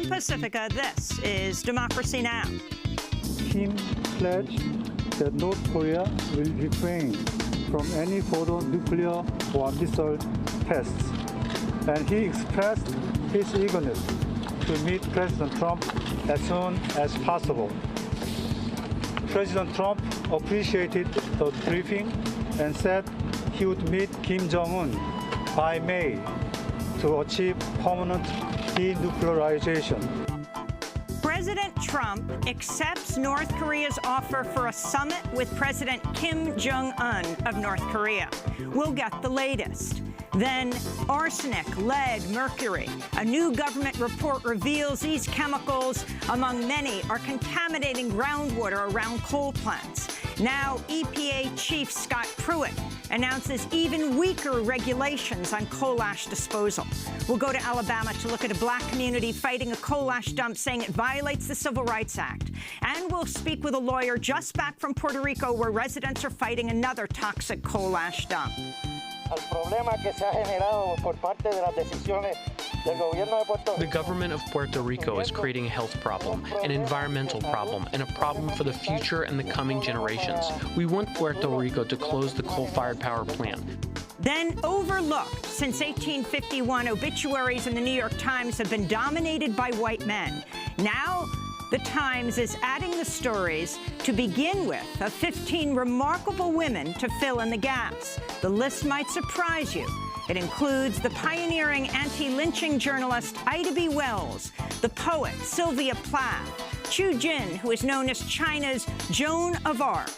From Pacifica, this is Democracy Now! Kim pledged that North Korea will refrain from any further nuclear or missile tests, and he expressed his eagerness to meet President Trump as soon as possible. President Trump appreciated the briefing and said he would meet Kim Jong-un by May to achieve permanent denuclearization. President Trump accepts North Korea's offer for a summit with President Kim Jong-un of North Korea. We'll get the latest. Then arsenic, lead, mercury. A new government report reveals these chemicals, among many, are contaminating groundwater around coal plants. Now EPA Chief Scott Pruitt announces even weaker regulations on coal ash disposal. We'll go to Alabama to look at a black community fighting a coal ash dump, saying it violates the Civil Rights Act. And we'll speak with a lawyer just back from Puerto Rico, where residents are fighting another toxic coal ash dump. The government of Puerto Rico is creating a health problem, an environmental problem, and a problem for the future and the coming generations. We want Puerto Rico to close the coal-fired power plant. Then overlooked. Since 1851, obituaries in the New York Times have been dominated by white men. Now, the Times is adding the stories to begin with of 15 remarkable women to fill in the gaps. The list might surprise you. It includes the pioneering anti-lynching journalist Ida B. Wells, the poet Sylvia Plath, Chu Jin, who is known as China's Joan of Arc.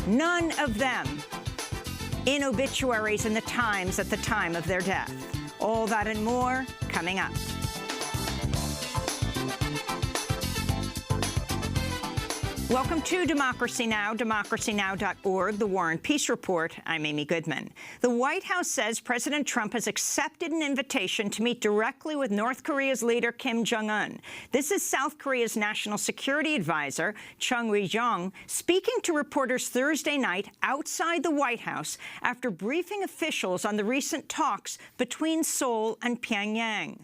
None of them in obituaries in the Times at the time of their death. All that and more coming up. Welcome to Democracy Now!, democracynow.org, the War and Peace Report. I'm Amy Goodman. The White House says President Trump has accepted an invitation to meet directly with North Korea's leader, Kim Jong-un. This is South Korea's National Security Advisor, Chung Ri-jong, speaking to reporters Thursday night outside the White House after briefing officials on the recent talks between Seoul and Pyongyang.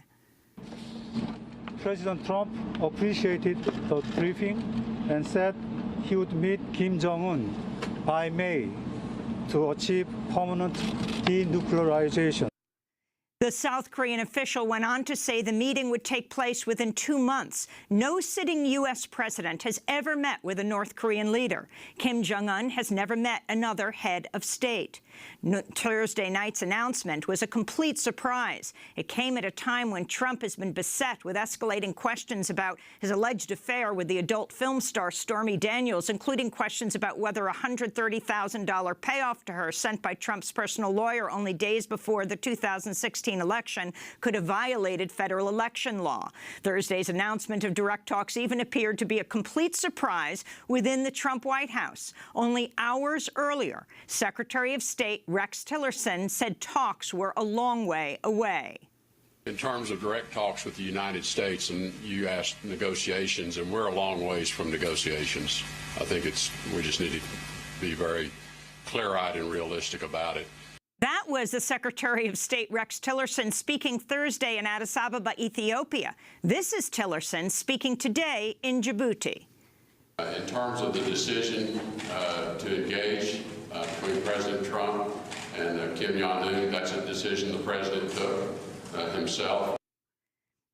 President Trump appreciated the briefing and said he would meet Kim Jong-un by May to achieve permanent denuclearization. The South Korean official went on to say the meeting would take place within 2 months. No sitting U.S. president has ever met with a North Korean leader. Kim Jong-un has never met another head of state. Thursday night's announcement was a complete surprise. It came at a time when Trump has been beset with escalating questions about his alleged affair with the adult film star Stormy Daniels, including questions about whether a $130,000 payoff to her sent by Trump's personal lawyer only days before the 2016 election could have violated federal election law. Thursday's announcement of direct talks even appeared to be a complete surprise within the Trump White House. Only hours earlier, Secretary of State Rex Tillerson said talks were a long way away. In terms of direct talks with the United States, and you asked negotiations, and we're a long ways from negotiations. I think we just need to be very clear-eyed and realistic about it. That was the Secretary of State Rex Tillerson speaking Thursday in Addis Ababa, Ethiopia. This is Tillerson speaking today in Djibouti. In terms of the decision to engage between President Trump and Kim Jong-un, that's a decision the president took himself.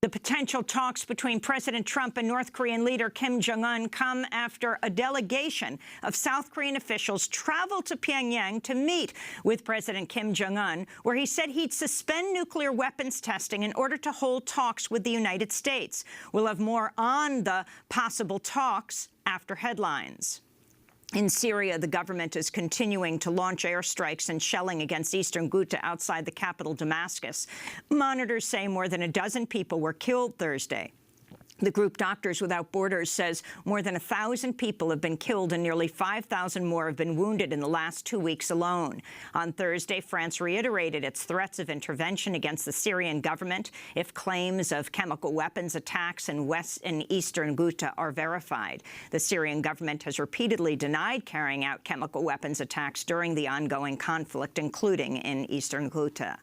The potential talks between President Trump and North Korean leader Kim Jong-un come after a delegation of South Korean officials traveled to Pyongyang to meet with President Kim Jong-un, where he said he'd suspend nuclear weapons testing in order to hold talks with the United States. We'll have more on the possible talks after headlines. In Syria, the government is continuing to launch airstrikes and shelling against eastern Ghouta outside the capital, Damascus. Monitors say more than a dozen people were killed Thursday. The group Doctors Without Borders says more than 1,000 people have been killed and nearly 5,000 more have been wounded in the last 2 weeks alone. On Thursday, France reiterated its threats of intervention against the Syrian government if claims of chemical weapons attacks in west and eastern Ghouta are verified. The Syrian government has repeatedly denied carrying out chemical weapons attacks during the ongoing conflict, including in eastern Ghouta.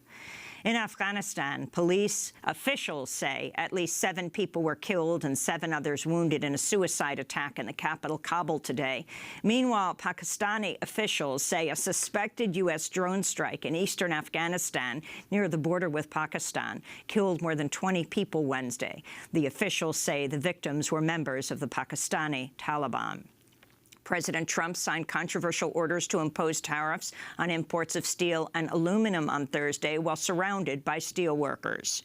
In Afghanistan, police officials say at least 7 people were killed and 7 others wounded in a suicide attack in the capital, Kabul, today. Meanwhile, Pakistani officials say a suspected U.S. drone strike in eastern Afghanistan near the border with Pakistan killed more than 20 people Wednesday. The officials say the victims were members of the Pakistani Taliban. President Trump signed controversial orders to impose tariffs on imports of steel and aluminum on Thursday while surrounded by steel workers.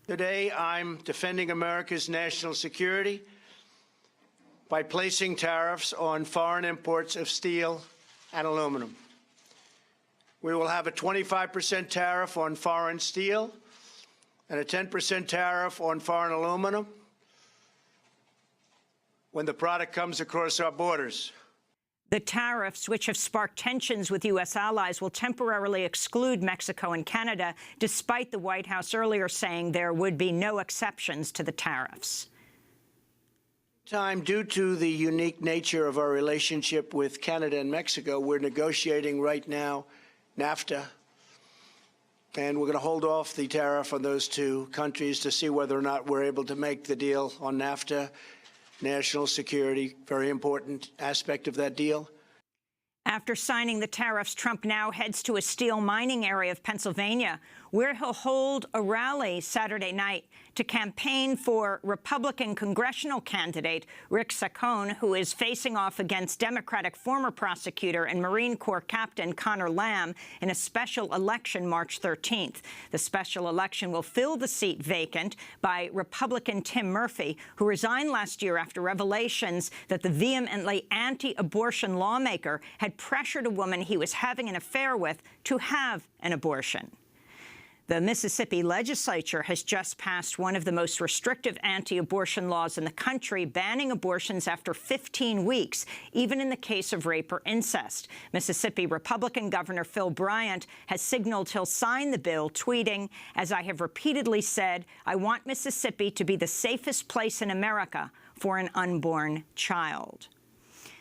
Today, I'm defending America's national security by placing tariffs on foreign imports of steel and aluminum. We will have a 25% tariff on foreign steel and a 10% tariff on foreign aluminum when the product comes across our borders. The tariffs, which have sparked tensions with U.S. allies, will temporarily exclude Mexico and Canada, despite the White House earlier saying there would be no exceptions to the tariffs. Due to the unique nature of our relationship with Canada and Mexico, we're negotiating right now NAFTA, and we're going to hold off the tariff on those 2 countries to see whether or not we're able to make the deal on NAFTA. National security, very important aspect of that deal. After signing the tariffs, Trump now heads to a steel mining area of Pennsylvania, where he'll hold a rally Saturday night to campaign for Republican congressional candidate Rick Saccone, who is facing off against Democratic former prosecutor and Marine Corps Captain Connor Lamb in a special election March 13th. The special election will fill the seat vacant by Republican Tim Murphy, who resigned last year after revelations that the vehemently anti-abortion lawmaker had pressured a woman he was having an affair with to have an abortion. The Mississippi legislature has just passed one of the most restrictive anti-abortion laws in the country, banning abortions after 15 weeks, even in the case of rape or incest. Mississippi Republican Governor Phil Bryant has signaled he'll sign the bill, tweeting, "As I have repeatedly said, I want Mississippi to be the safest place in America for an unborn child."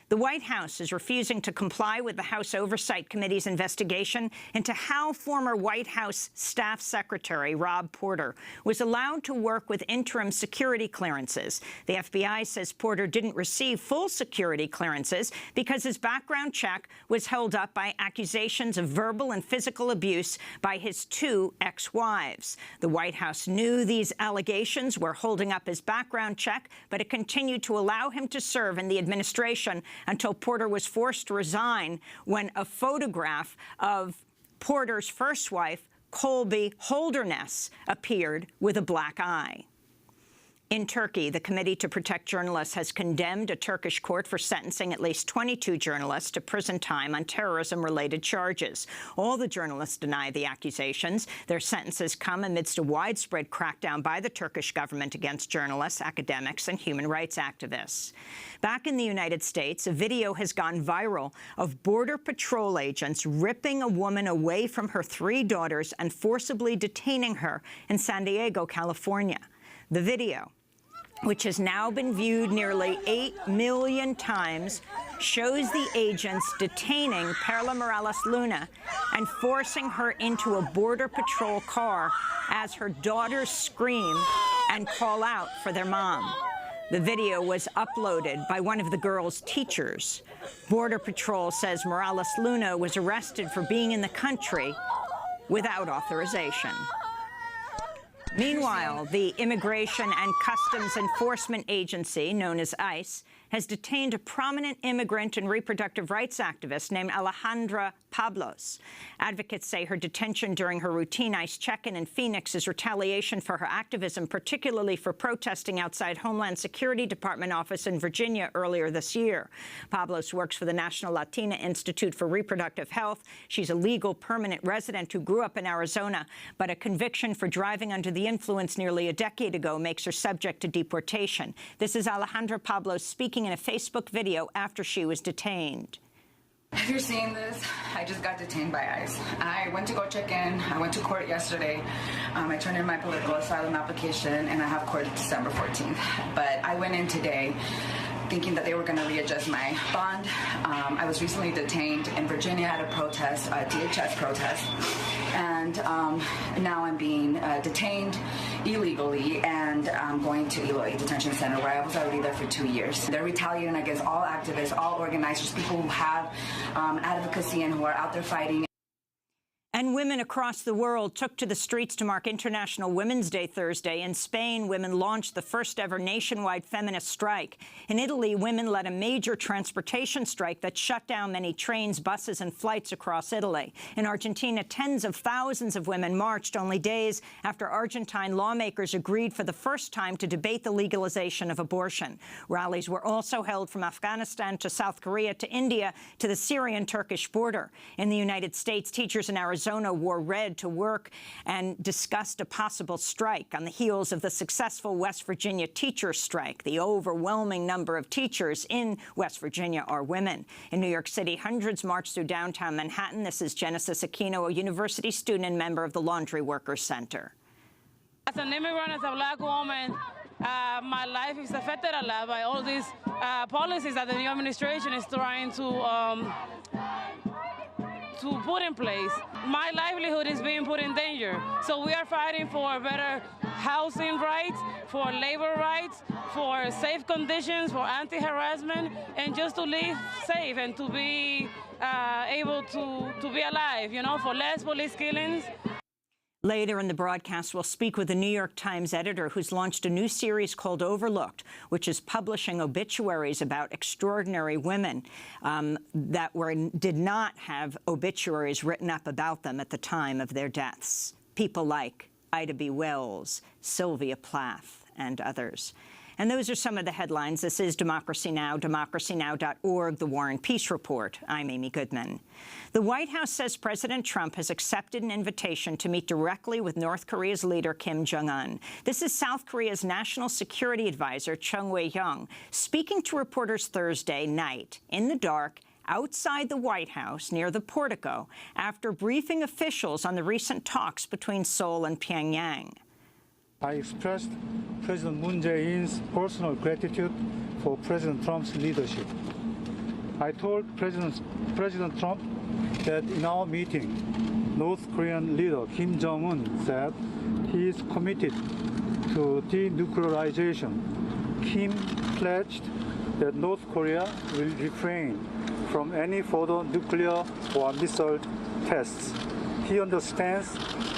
The White House is refusing to comply with the House Oversight Committee's investigation into how former White House Staff Secretary Rob Porter was allowed to work with interim security clearances. The FBI says Porter didn't receive full security clearances because his background check was held up by accusations of verbal and physical abuse by his 2 ex-wives. The White House knew these allegations were holding up his background check, but it continued to allow him to serve in the administration until Porter was forced to resign when a photograph of Porter's first wife, Colby Holderness, appeared with a black eye. In Turkey, the Committee to Protect Journalists has condemned a Turkish court for sentencing at least 22 journalists to prison time on terrorism-related charges. All the journalists deny the accusations. Their sentences come amidst a widespread crackdown by the Turkish government against journalists, academics, and human rights activists. Back in the United States, a video has gone viral of Border Patrol agents ripping a woman away from her 3 daughters and forcibly detaining her in San Diego, California. The video, which has now been viewed nearly 8 million times, shows the agents detaining Perla Morales Luna and forcing her into a Border Patrol car as her daughters scream and call out for their mom. The video was uploaded by one of the girls' teachers. Border Patrol says Morales Luna was arrested for being in the country without authorization. Meanwhile, the Immigration and Customs Enforcement Agency, known as ICE, has detained a prominent immigrant and reproductive rights activist named Alejandra Pablos. Advocates say her detention during her routine ICE check-in in Phoenix is retaliation for her activism, particularly for protesting outside Homeland Security Department office in Virginia earlier this year. Pablos works for the National Latina Institute for Reproductive Health. She's a legal permanent resident who grew up in Arizona, but a conviction for driving under the influence nearly a decade ago makes her subject to deportation. This is Alejandra Pablos speaking in a Facebook video after she was detained. If you're seeing this, I just got detained by ICE. I went to go check in. I went to court yesterday. I turned in my political asylum application, and I have court December 14th. But I went in today thinking that they were going to readjust my bond. I was recently detained in Virginia at a protest, a DHS protest, and now I'm being detained illegally, and I'm going to Eloy Detention Center, where I was already there for 2 years. They're retaliating against all activists, all organizers, people who have advocacy and who are out there fighting. And women across the world took to the streets to mark International Women's Day Thursday. In Spain, women launched the first-ever nationwide feminist strike. In Italy, women led a major transportation strike that shut down many trains, buses and flights across Italy. In Argentina, tens of thousands of women marched only days after Argentine lawmakers agreed for the first time to debate the legalization of abortion. Rallies were also held from Afghanistan to South Korea to India to the Syrian-Turkish border. In the United States, teachers in Arizona wore red to work and discussed a possible strike on the heels of the successful West Virginia teacher strike. The overwhelming number of teachers in West Virginia are women. In New York City, hundreds marched through downtown Manhattan. This is Genesis Aquino, a university student and member of the Laundry Workers Center. As an immigrant, as a black woman, my life is affected a lot by all these policies that the new administration is trying to put in place. My livelihood is being put in danger. So we are fighting for better housing rights, for labor rights, for safe conditions, for anti-harassment, and just to live safe and to be able to be alive, you know, for less police killings. Later in the broadcast, we'll speak with the New York Times editor who's launched a new series called Overlooked, which is publishing obituaries about extraordinary women that did not have obituaries written up about them at the time of their deaths. People like Ida B. Wells, Sylvia Plath, and others. And those are some of the headlines. This is Democracy Now!, democracynow.org, The War and Peace Report. I'm Amy Goodman. The White House says President Trump has accepted an invitation to meet directly with North Korea's leader, Kim Jong-un. This is South Korea's National Security Advisor, Chung Wei-young, speaking to reporters Thursday night in the dark outside the White House near the portico after briefing officials on the recent talks between Seoul and Pyongyang. I expressed President Moon Jae-in's personal gratitude for President Trump's leadership. I told President Trump that in our meeting, North Korean leader Kim Jong-un said he is committed to denuclearization. Kim pledged that North Korea will refrain from any further nuclear or missile tests. He understands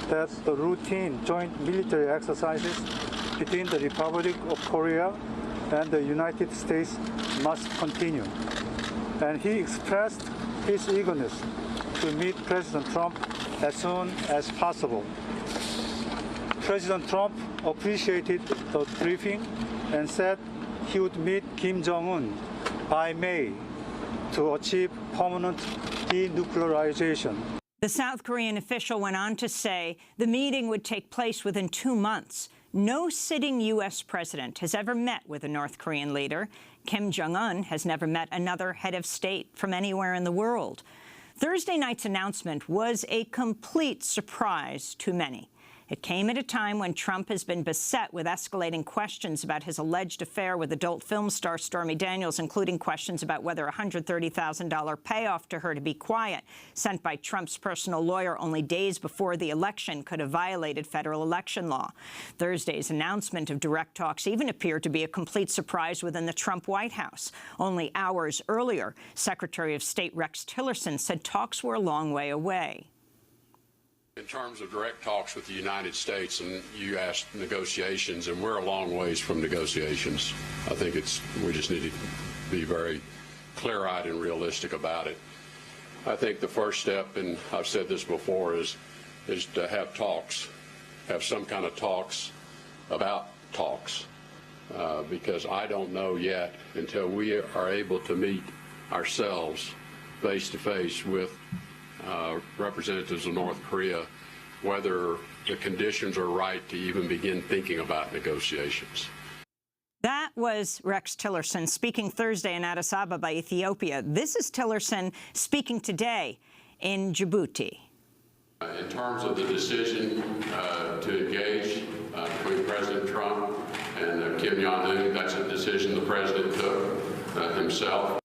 that the routine joint military exercises between the Republic of Korea and the United States must continue. And he expressed his eagerness to meet President Trump as soon as possible. President Trump appreciated the briefing and said he would meet Kim Jong-un by May to achieve permanent denuclearization. The South Korean official went on to say the meeting would take place within 2 months. No sitting U.S. president has ever met with a North Korean leader. Kim Jong-un has never met another head of state from anywhere in the world. Thursday night's announcement was a complete surprise to many. It came at a time when Trump has been beset with escalating questions about his alleged affair with adult film star Stormy Daniels, including questions about whether a $130,000 payoff to her to be quiet, sent by Trump's personal lawyer only days before the election, could have violated federal election law. Thursday's announcement of direct talks even appeared to be a complete surprise within the Trump White House. Only hours earlier, Secretary of State Rex Tillerson said talks were a long way away. In terms of direct talks with the United States, and you asked negotiations, and we're a long ways from negotiations. I think we just need to be very clear-eyed and realistic about it. I think the first step, and I've said this before, is to have talks, have some kind of talks about talks, because I don't know yet until we are able to meet ourselves face-to-face with representatives of North Korea, whether the conditions are right to even begin thinking about negotiations. That was Rex Tillerson speaking Thursday in Addis Ababa, Ethiopia. This is Tillerson speaking today in Djibouti. In terms of the decision to engage between President Trump and Kim Jong-un, that's a decision the president took himself.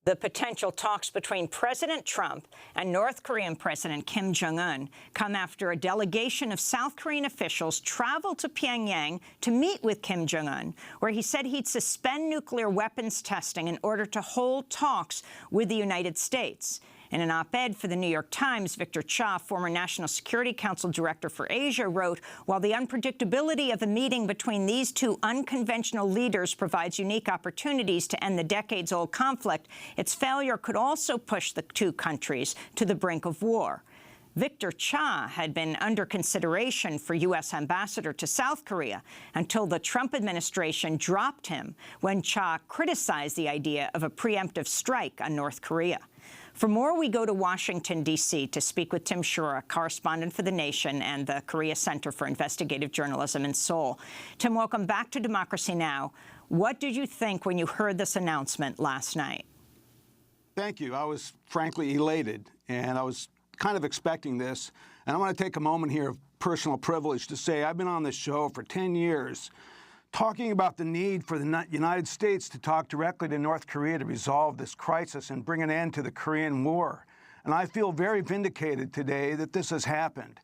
The potential talks between President Trump and North Korean President Kim Jong-un come after a delegation of South Korean officials traveled to Pyongyang to meet with Kim Jong-un, where he said he'd suspend nuclear weapons testing in order to hold talks with the United States. In an op-ed for the New York Times, Victor Cha, former National Security Council Director for Asia, wrote, while the unpredictability of a meeting between these two unconventional leaders provides unique opportunities to end the decades-old conflict, its failure could also push the two countries to the brink of war. Victor Cha had been under consideration for U.S. ambassador to South Korea until the Trump administration dropped him when Cha criticized the idea of a preemptive strike on North Korea. For more, we go to Washington, D.C. to speak with Tim Shura, correspondent for The Nation and the Korea Center for Investigative Journalism in Seoul. Tim, welcome back to Democracy Now! What did you think when you heard this announcement last night? Thank you. I was frankly elated, and I was kind of expecting this. And I want to take a moment here of personal privilege to say I've been on this show for 10 years talking about the need for the United States to talk directly to North Korea to resolve this crisis and bring an end to the Korean War. And I feel very vindicated today that this has happened.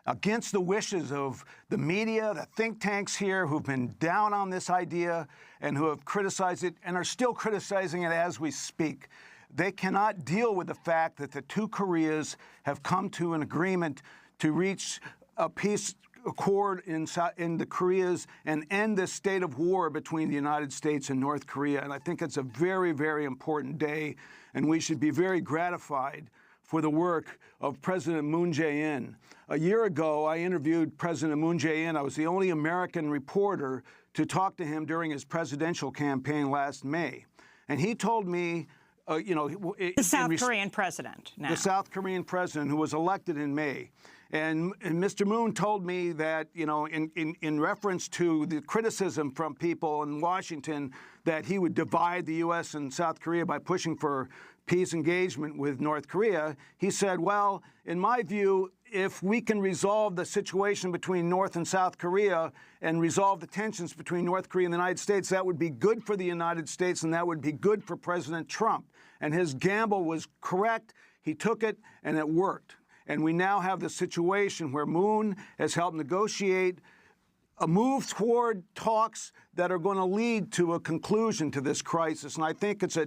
Against the wishes of the media, the think tanks here who've been down on this idea and who have criticized it and are still criticizing it as we speak. They cannot deal with the fact that the two Koreas have come to an agreement to reach a peace accord in the Koreas and end this state of war between the United States and North Korea. And I think it's a very, very important day, and we should be very gratified for the work of President Moon Jae-in. A year ago, I interviewed President Moon Jae-in. I was the only American reporter to talk to him during his presidential campaign last May. And he told me, the South Korean president now. The South Korean president who was elected in May. And Mr. Moon told me that, in reference to the criticism from people in Washington that he would divide the U.S. and South Korea by pushing for peace engagement with North Korea, he said, well, in my view, if we can resolve the situation between North and South Korea and resolve the tensions between North Korea and the United States, that would be good for the United States and that would be good for President Trump. And his gamble was correct. He took it and it worked. And we now have the situation where Moon has helped negotiate a move toward talks that are going to lead to a conclusion to this crisis. And I think it's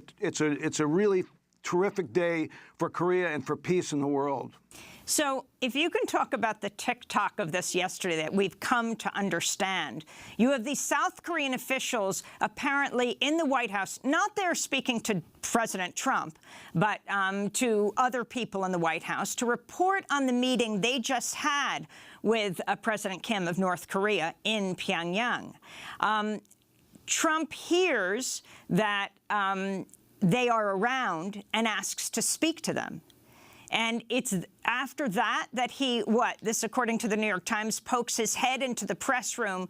a really terrific day for Korea and for peace in the world. So if you can talk about the tick-tock of this yesterday that we've come to understand, you have these South Korean officials apparently in the White House, not there speaking to President Trump, but to other people in the White House to report on the meeting they just had with President Kim of North Korea in Pyongyang. Trump hears that they are around and asks to speak to them. And it's after that that he, this according to the New York Times, pokes his head into the press room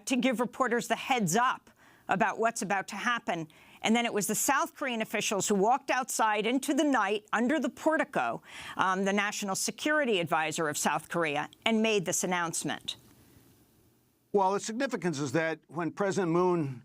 to give reporters the heads up about what's about to happen. And then it was the South Korean officials who walked outside into the night under the portico, the national security advisor of South Korea, and made this announcement. Well, the significance is that when President Moon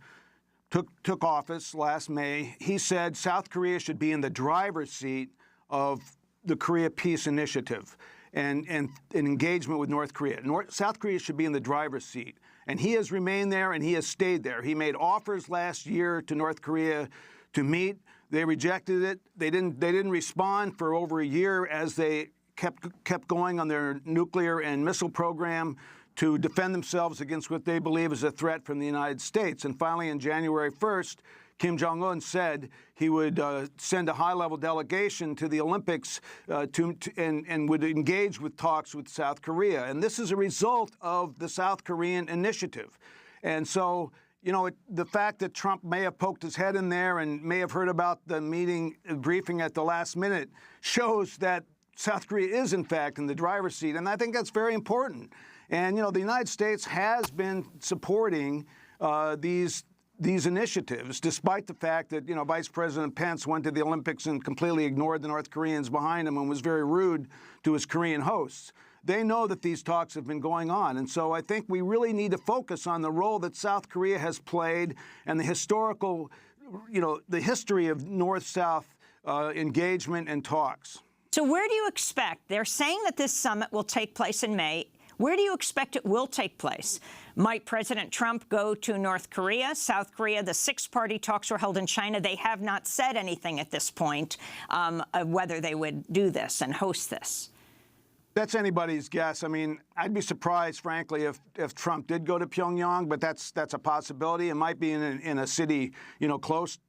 took office last May, he said South Korea should be in the driver's seat of the Korea Peace Initiative and engagement with North Korea. South Korea should be in the driver's seat. And he has remained there and he has stayed there. He made offers last year to North Korea to meet. They rejected it. They didn't respond for over a year as they kept going on their nuclear and missile program to defend themselves against what they believe is a threat from the United States. And finally, on January 1st, Kim Jong-un said he would send a high-level delegation to the Olympics and would engage with talks with South Korea. And this is a result of the South Korean initiative. And so, the fact that Trump may have poked his head in there and may have heard about the meeting briefing at the last minute shows that South Korea is, in fact, in the driver's seat. And I think that's very important. And, the United States has been supporting these initiatives, despite the fact that, Vice President Pence went to the Olympics and completely ignored the North Koreans behind him and was very rude to his Korean hosts. They know that these talks have been going on. And so I think we really need to focus on the role that South Korea has played and the historical, the history of North-South engagement and talks. So where do you expect? They're saying that this summit will take place in May. Where do you expect it will take place? Might President Trump go to North Korea, South Korea? The six-party talks were held in China. They have not said anything at this point of whether they would do this and host this. That's anybody's guess. I mean, I'd be surprised, frankly, if Trump did go to Pyongyang, but that's a possibility. It might be in a city, close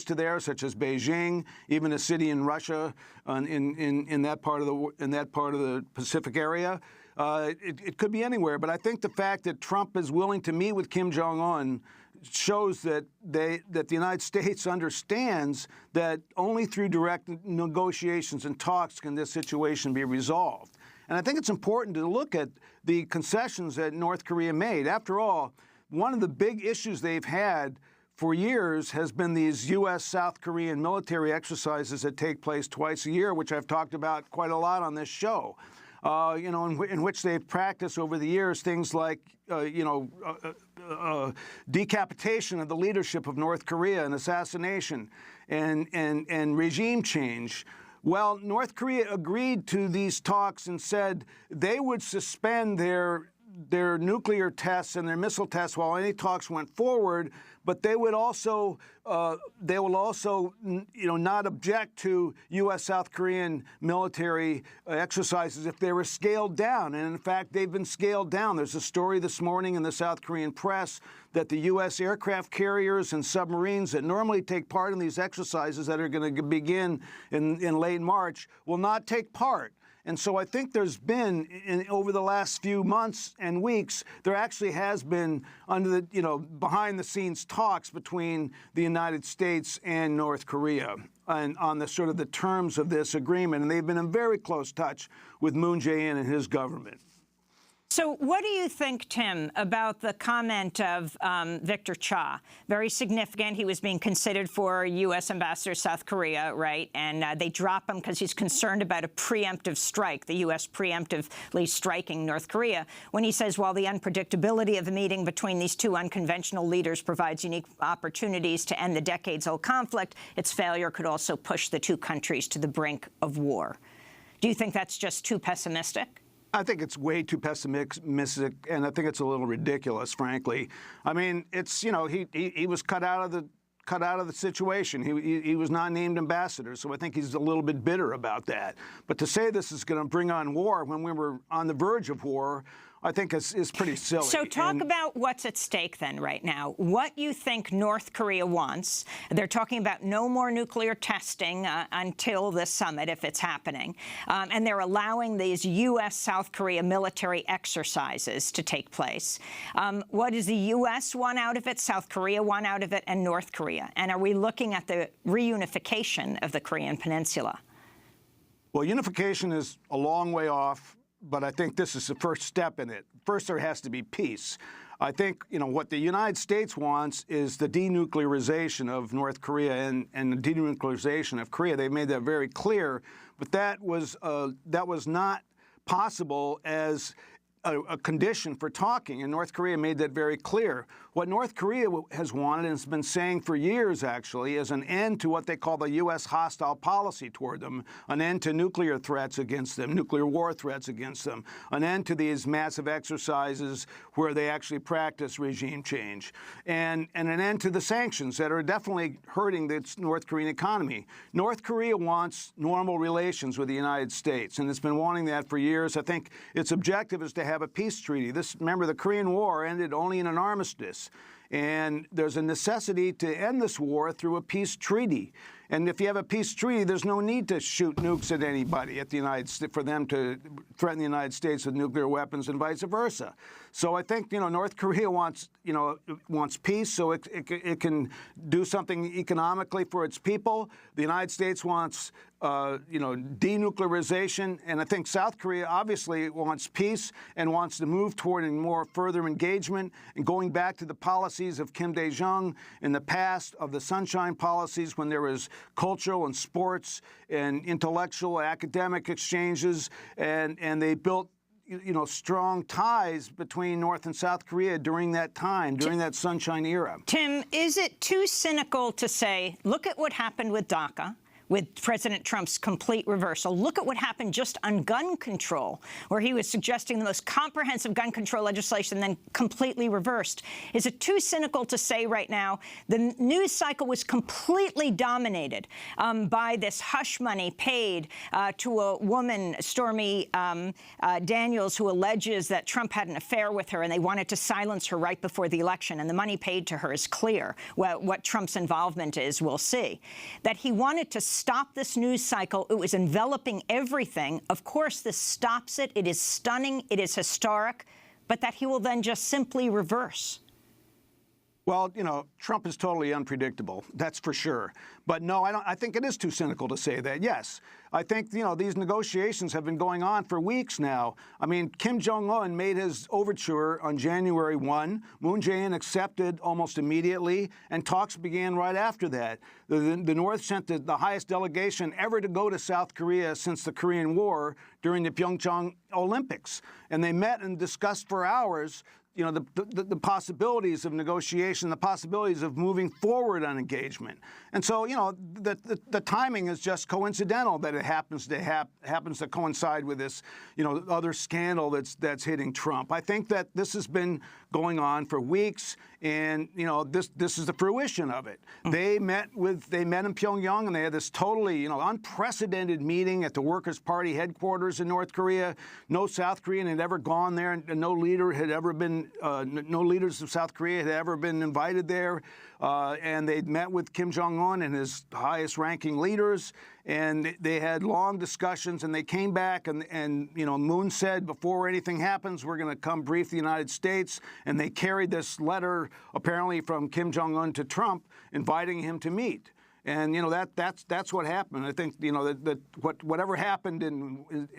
to there, such as Beijing, even a city in Russia, in that part of the Pacific area. It could be anywhere, but I think the fact that Trump is willing to meet with Kim Jong-un shows that the United States understands that only through direct negotiations and talks can this situation be resolved. And I think it's important to look at the concessions that North Korea made. After all, one of the big issues they've had for years has been these U.S.-South Korean military exercises that take place twice a year, which I've talked about quite a lot on this show. In which they've practiced over the years things like, decapitation of the leadership of North Korea and assassination and regime change. Well, North Korea agreed to these talks and said they would suspend their nuclear tests and their missile tests while any talks went forward, but they will also not object to U.S. South Korean military exercises if they were scaled down. And in fact, they've been scaled down. There's a story this morning in the South Korean press that the U.S. aircraft carriers and submarines that normally take part in these exercises that are going to begin in late March will not take part. And so I think there's been, over the last few months and weeks, there actually has been behind-the-scenes talks between the United States and North Korea and on the sort of the terms of this agreement. And they've been in very close touch with Moon Jae-in and his government. So what do you think, Tim, about the comment of Victor Cha? Very significant. He was being considered for U.S. ambassador to South Korea, right? And they drop him because he's concerned about a preemptive strike, the U.S. preemptively striking North Korea, when he says, while the unpredictability of the meeting between these two unconventional leaders provides unique opportunities to end the decades-old conflict, its failure could also push the two countries to the brink of war. Do you think that's just too pessimistic? I think it's way too pessimistic, and I think it's a little ridiculous, frankly. I mean, it's he was cut out of the situation. He was not named ambassador, so I think he's a little bit bitter about that. But to say this is going to bring on war when we were on the verge of war, I think is pretty silly. So talk about what's at stake then right now. What you think North Korea wants. They're talking about no more nuclear testing until this summit, if it's happening. And they're allowing these U.S.-South Korea military exercises to take place. What does the U.S. want out of it, South Korea want out of it, and North Korea? And are we looking at the reunification of the Korean Peninsula? Well, unification is a long way off. But I think this is the first step in it. First, there has to be peace. I think, what the United States wants is the denuclearization of North Korea and the denuclearization of Korea. They've made that very clear. But that was not possible as a condition for talking, and North Korea made that very clear. What North Korea has wanted, and has been saying for years, actually, is an end to what they call the U.S. hostile policy toward them, an end to nuclear threats against them, nuclear war threats against them, an end to these massive exercises where they actually practice regime change, and an end to the sanctions that are definitely hurting the North Korean economy. North Korea wants normal relations with the United States, and it's been wanting that for years. I think its objective is to have a peace treaty. Remember, the Korean War ended only in an armistice. And there's a necessity to end this war through a peace treaty. And if you have a peace treaty, there's no need to shoot nukes at anybody at the United States for them to threaten the United States with nuclear weapons and vice versa. So I think North Korea wants peace so it can do something economically for its people. The United States wants denuclearization, and I think South Korea obviously wants peace and wants to move toward a more further engagement and going back to the policies of Kim Dae-jung in the past, of the Sunshine policies when there was cultural and sports and intellectual academic exchanges, and they built strong ties between North and South Korea during that time, during that Sunshine era. Tim, is it too cynical to say, look at what happened with DACA? with President Trump's complete reversal. Look at what happened just on gun control, where he was suggesting the most comprehensive gun control legislation, then completely reversed. Is it too cynical to say right now the news cycle was completely dominated by this hush money paid to a woman, Stormy Daniels, who alleges that Trump had an affair with her and they wanted to silence her right before the election, and the money paid to her is clear. What Trump's involvement is, we'll see. That he wanted to stop this news cycle. It was enveloping everything. Of course, this stops it. It is stunning. It is historic. But that he will then just simply reverse. Well, you know, Trump is totally unpredictable. That's for sure. But no, I think it is too cynical to say that. Yes, I think, you know, these negotiations have been going on for weeks now. I mean, Kim Jong-un made his overture on January 1. Moon Jae-in accepted almost immediately, and talks began right after that. The North sent the highest delegation ever to go to South Korea since the Korean War during the Pyeongchang Olympics. And they met and discussed for hours, you know, the possibilities of negotiation, the possibilities of moving forward on engagement. And so, you know, the timing is just coincidental that it happens to coincide with this, you know, other scandal that's hitting Trump. I think that this has been going on for weeks, and, you know, this is the fruition of it. They met in Pyongyang, and they had this totally, you know, unprecedented meeting at the Workers' Party headquarters in North Korea. No South Korean had ever gone there, and no leader had ever been, no leaders of South Korea had ever been invited there. And they'd met with Kim Jong-un and his highest-ranking leaders, and they had long discussions, and they came back, and you know, Moon said, before anything happens, we're going to come brief the United States, and they carried this letter, apparently from Kim Jong-un to Trump, inviting him to meet. And, you know, that's what happened. I think, you know, that whatever happened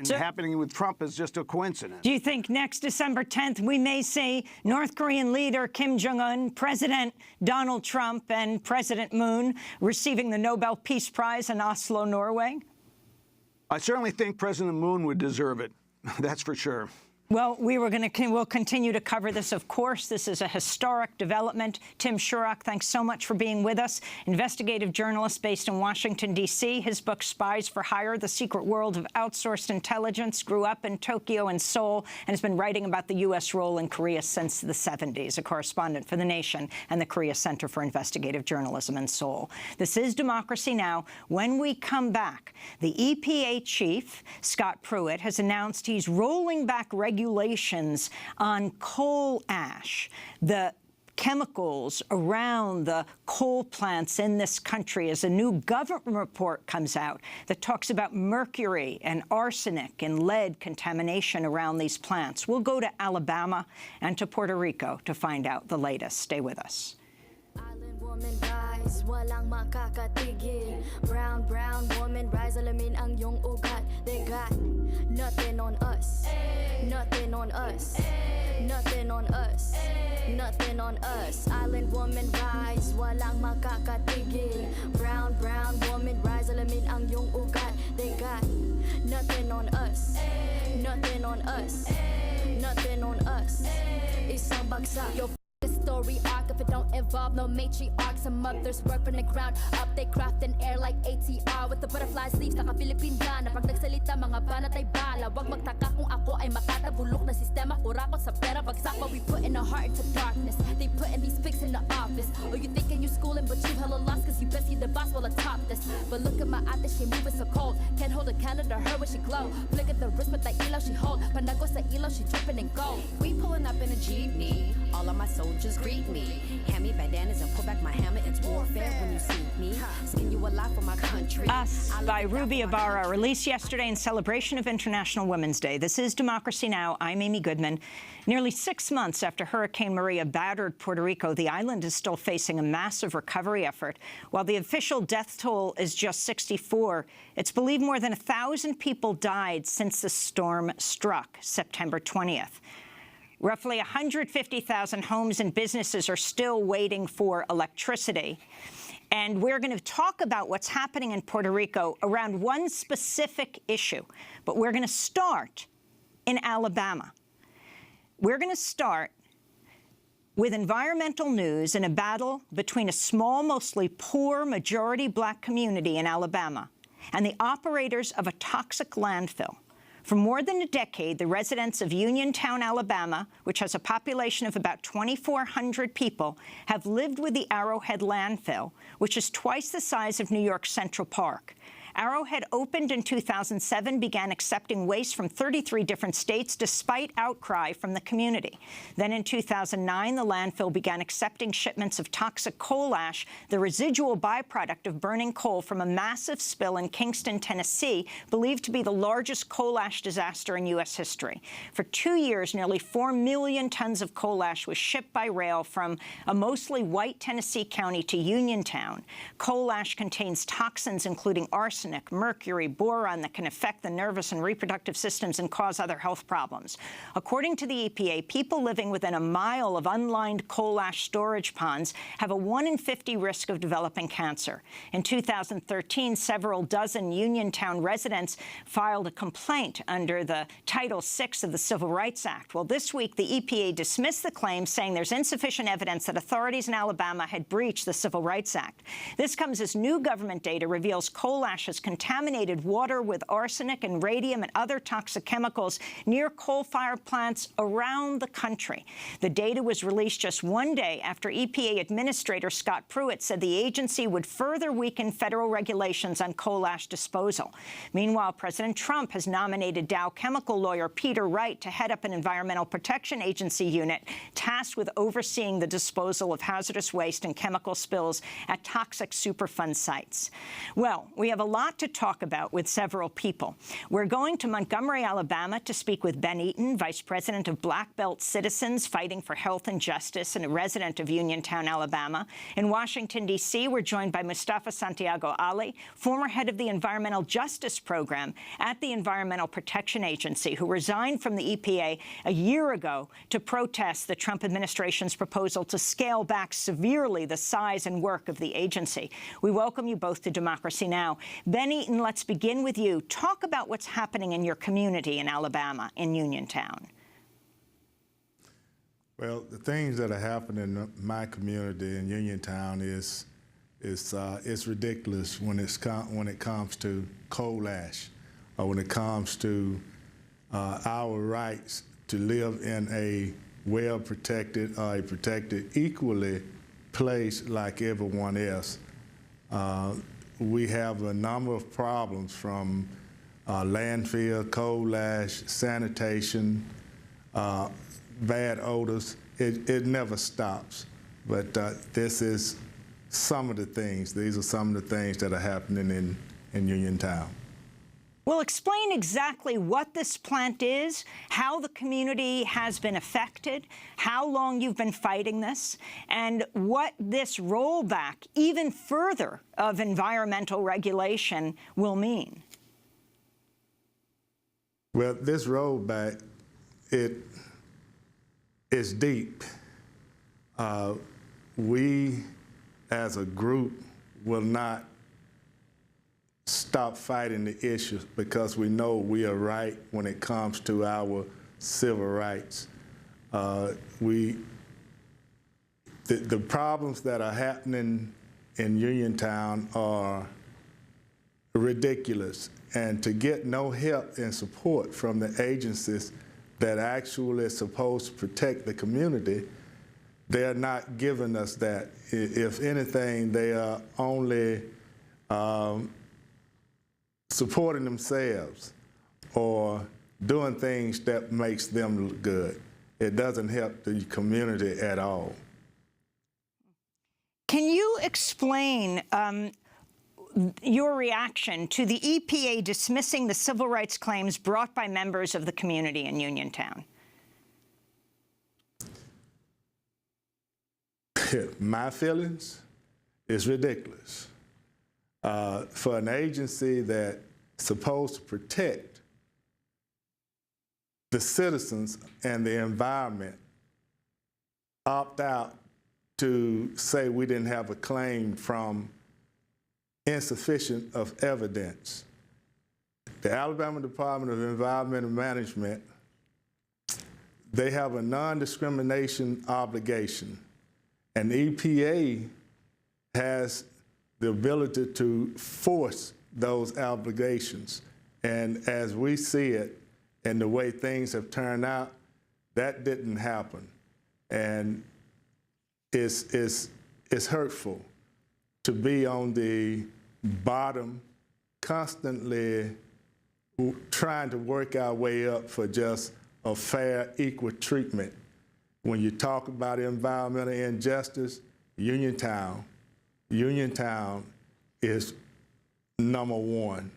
happening with Trump is just a coincidence. Do you think next December 10th we may see North Korean leader Kim Jong-un, President Donald Trump, and President Moon receiving the Nobel Peace Prize in Oslo, Norway? I certainly think President Moon would deserve it. That's for sure. Well, we'll continue to cover this, of course. This is a historic development. Tim Shurock, thanks so much for being with us. Investigative journalist based in Washington, D.C. His book, Spies for Hire, The Secret World of Outsourced Intelligence, grew up in Tokyo and Seoul, and has been writing about the U.S. role in Korea since the 70s, a correspondent for The Nation and the Korea Center for Investigative Journalism in Seoul. This is Democracy Now! When we come back, the EPA chief, Scott Pruitt, has announced he's rolling back regulations on coal ash, the chemicals around the coal plants in this country, as a new government report comes out that talks about mercury and arsenic and lead contamination around these plants. We'll go to Alabama and to Puerto Rico to find out the latest. Stay with us. Island woman rise, walang makakatigil. Brown woman rise, alamin ang iyong ugat. They got nothing on us, nothing on us, nothing on us, nothing on us. Island woman rise, walang makakatigil. Brown woman rise, alamin ang iyong ugat. They got nothing on us, nothing on us, nothing on us. Isang bagsak. Story arc if it don't involve no matriarch. Some mothers work from the ground up, they craft in air like ATR with the butterfly sleeves. Naka-Philippine na pag nagsalita mga banat ay bala. Wag magtaka kung ako ay makatabulok na sistema. Urakot sa pera bagsak, but we put in our heart into darkness. They putting these pigs in the office. Oh, you thinking you schooling but you hella lost cause you best see the boss while atop this. But look at my ate, she moving so cold. Can't hold a candle to her when she glow. Flick at the wrist but that ilaw she hold. Panago sa ilaw she dripping in gold. We pulling up in a jeepney. All of my soldiers greet me. Hand me bandanas and pull back my hammer. It's warfare when you see me. Skin you alive for my country. Us by Ruby Ibarra, released yesterday in celebration of International Women's Day. This is Democracy Now! I'm Amy Goodman. Nearly 6 months after Hurricane Maria battered Puerto Rico, the island is still facing a massive recovery effort. While the official death toll is just 64, it's believed more than 1,000 people died since the storm struck September 20th. Roughly 150,000 homes and businesses are still waiting for electricity. And we're going to talk about what's happening in Puerto Rico around one specific issue. But we're going to start in Alabama. We're going to start with environmental news in a battle between a small, mostly poor, majority black community in Alabama and the operators of a toxic landfill. For more than a decade, the residents of Uniontown, Alabama, which has a population of about 2,400 people, have lived with the Arrowhead landfill, which is twice the size of New York's Central Park. Arrowhead opened in 2007, began accepting waste from 33 different states despite outcry from the community. Then in 2009, the landfill began accepting shipments of toxic coal ash, the residual byproduct of burning coal from a massive spill in Kingston, Tennessee, believed to be the largest coal ash disaster in U.S. history. For 2 years, nearly 4 million tons of coal ash was shipped by rail from a mostly white Tennessee county to Uniontown. Coal ash contains toxins including arsenic, mercury, boron that can affect the nervous and reproductive systems and cause other health problems. According to the EPA, people living within a mile of unlined coal ash storage ponds have a 1 in 50 risk of developing cancer. In 2013, several dozen Uniontown residents filed a complaint under the Title VI of the Civil Rights Act. Well, this week, the EPA dismissed the claim, saying there's insufficient evidence that authorities in Alabama had breached the Civil Rights Act. This comes as new government data reveals coal ash has contaminated water with arsenic and radium and other toxic chemicals near coal-fired plants around the country. The data was released just one day after EPA Administrator Scott Pruitt said the agency would further weaken federal regulations on coal ash disposal. Meanwhile, President Trump has nominated Dow chemical lawyer Peter Wright to head up an Environmental Protection Agency unit tasked with overseeing the disposal of hazardous waste and chemical spills at toxic Superfund sites. Well, we have a lot to talk about with several people. We're going to Montgomery, Alabama to speak with Ben Eaton, Vice President of Black Belt Citizens Fighting for Health and Justice and a resident of Uniontown, Alabama. In Washington, D.C., we're joined by Mustafa Santiago Ali, former head of the Environmental Justice Program at the Environmental Protection Agency, who resigned from the EPA a year ago to protest the Trump administration's proposal to scale back severely the size and work of the agency. We welcome you both to Democracy Now! Ben Eaton, let's begin with you. Talk about what's happening in your community in Alabama, in Uniontown. Well, the things that are happening in my community in Uniontown is ridiculous when it comes to coal ash, or when it comes to our rights to live in a well-protected or a protected equally place like everyone else. We have a number of problems from landfill, coal ash, sanitation, bad odors. It never stops. But this is some of the things. These are some of the things that are happening in Uniontown. Well, explain exactly what this plant is, how the community has been affected, how long you've been fighting this, and what this rollback, even further, of environmental regulation will mean. Well, this rollback, it is deep. We, as a group, will not stop fighting the issues because we know we are right when it comes to our civil rights. The problems that are happening in Uniontown are ridiculous, and to get no help and support from the agencies that actually are supposed to protect the community, they're not giving us that. If anything, they are only supporting themselves or doing things that makes them look good. It doesn't help the community at all. Can you explain your reaction to the EPA dismissing the civil rights claims brought by members of the community in Uniontown? My feelings is ridiculous. For an agency that's supposed to protect the citizens and the environment, opt out to say we didn't have a claim from insufficient of evidence. The Alabama Department of Environmental Management, they have a non-discrimination obligation, and the EPA has the ability to force those obligations. And as we see it and the way things have turned out, that didn't happen. And it's hurtful to be on the bottom, constantly trying to work our way up for just a fair, equal treatment. When you talk about environmental injustice, Uniontown is number one.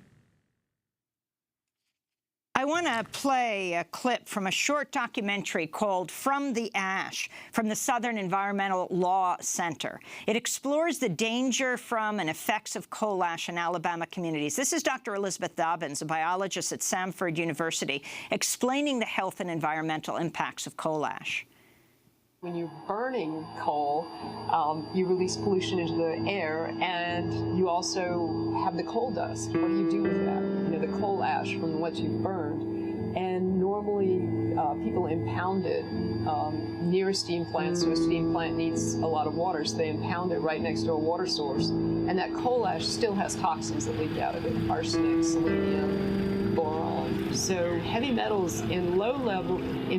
I want to play a clip from a short documentary called From the Ash from the Southern Environmental Law Center. It explores the danger from and effects of coal ash in Alabama communities. This is Dr. Elizabeth Dobbins, a biologist at Samford University, explaining the health and environmental impacts of coal ash. When you're burning coal, you release pollution into the air, and you also have the coal dust. What do you do with that? You know, the coal ash from what you've burned. And normally, people impound it near a steam plant, so a steam plant needs a lot of water, so they impound it right next to a water source. And that coal ash still has toxins that leak out of it: arsenic, selenium, boron. So heavy metals in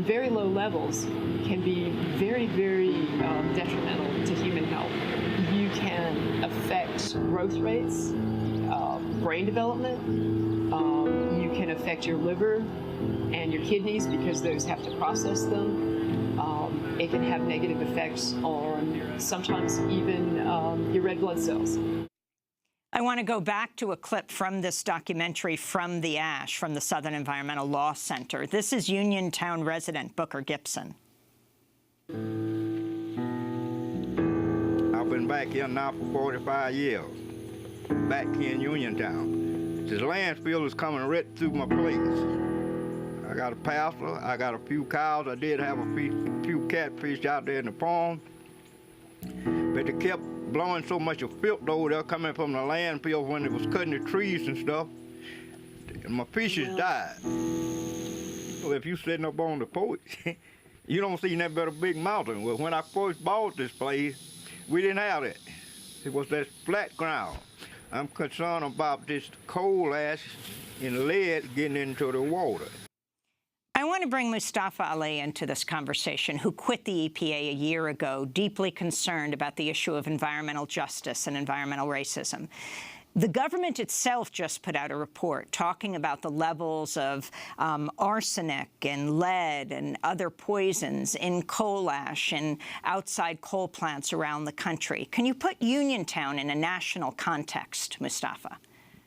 very low levels can be very, very detrimental to human health. You can affect growth rates, brain development. You can affect your liver and your kidneys because those have to process them. It can have negative effects on sometimes even your red blood cells. I want to go back to a clip from this documentary, From the Ash, from the Southern Environmental Law Center. This is Uniontown resident Booker Gibson. I've been back here now for 45 years, back here in Uniontown. This landfill is coming right through my place. I got a pasture, I got a few cows, I did have a few catfish out there in the pond, but they kept blowing so much of filth over there coming from the landfill when it was cutting the trees and stuff, and my fishes died. So if you sitting up on the porch, you don't see nothing but a big mountain. Well, when I first bought this place, we didn't have it. It was that flat ground. I'm concerned about this coal ash and lead getting into the water. I want to bring Mustafa Ali into this conversation, who quit the EPA a year ago, deeply concerned about the issue of environmental justice and environmental racism. The government itself just put out a report talking about the levels of arsenic and lead and other poisons in coal ash and outside coal plants around the country. Can you put Uniontown in a national context, Mustafa?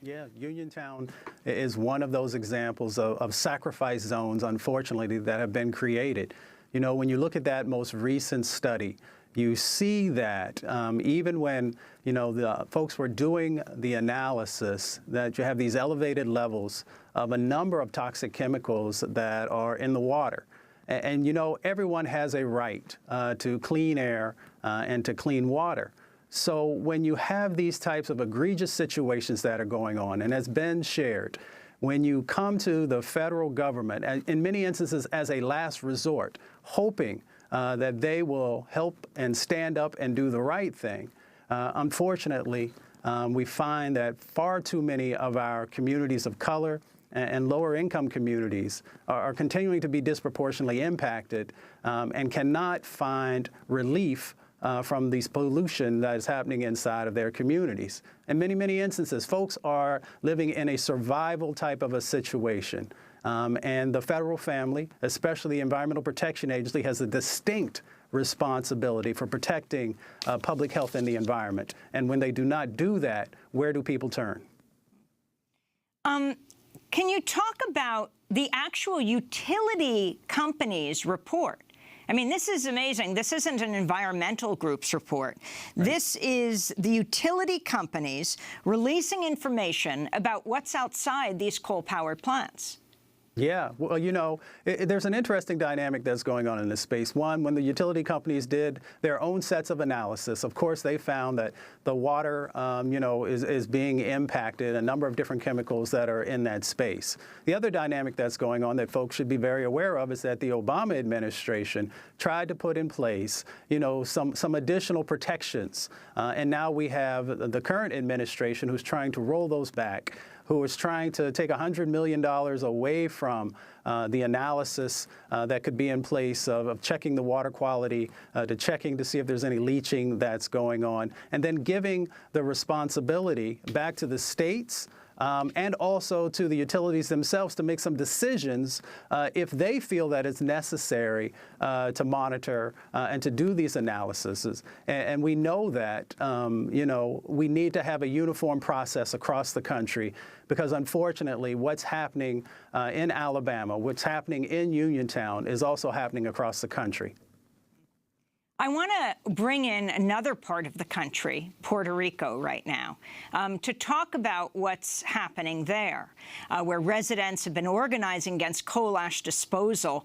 Yeah, Uniontown is one of those examples of sacrifice zones, unfortunately, that have been created. You know, when you look at that most recent study, you see that even when, you know, the folks were doing the analysis, that you have these elevated levels of a number of toxic chemicals that are in the water. And you know, everyone has a right to clean air and to clean water. So when you have these types of egregious situations that are going on, and has been shared, when you come to the federal government, in many instances as a last resort, hoping that they will help and stand up and do the right thing, unfortunately, we find that far too many of our communities of color and lower income communities are continuing to be disproportionately impacted and cannot find relief from this pollution that is happening inside of their communities. In many, many instances, folks are living in a survival type of a situation. And the federal family, especially the Environmental Protection Agency, has a distinct responsibility for protecting public health and the environment. And when they do not do that, where do people turn? Can you talk about the actual utility companies' report? I mean, this is amazing. This isn't an environmental group's report. Right. This is the utility companies releasing information about what's outside these coal-powered plants. Yeah, well, you know, there's an interesting dynamic that's going on in this space. One, when the utility companies did their own sets of analysis, of course, they found that the water, you know, is being impacted, a number of different chemicals that are in that space. The other dynamic that's going on that folks should be very aware of is that the Obama administration tried to put in place, you know, some additional protections. And now we have the current administration who's trying to roll those back, who is trying to take $100 million away from the analysis that could be in place of checking the water quality, to checking to see if there's any leaching that's going on, and then giving the responsibility back to the states and also to the utilities themselves to make some decisions if they feel that it's necessary to monitor and to do these analyses. And we know that, you know, we need to have a uniform process across the country because, unfortunately, what's happening in Alabama, what's happening in Uniontown is also happening across the country. I want to bring in another part of the country, Puerto Rico, right now, to talk about what's happening there, where residents have been organizing against coal ash disposal.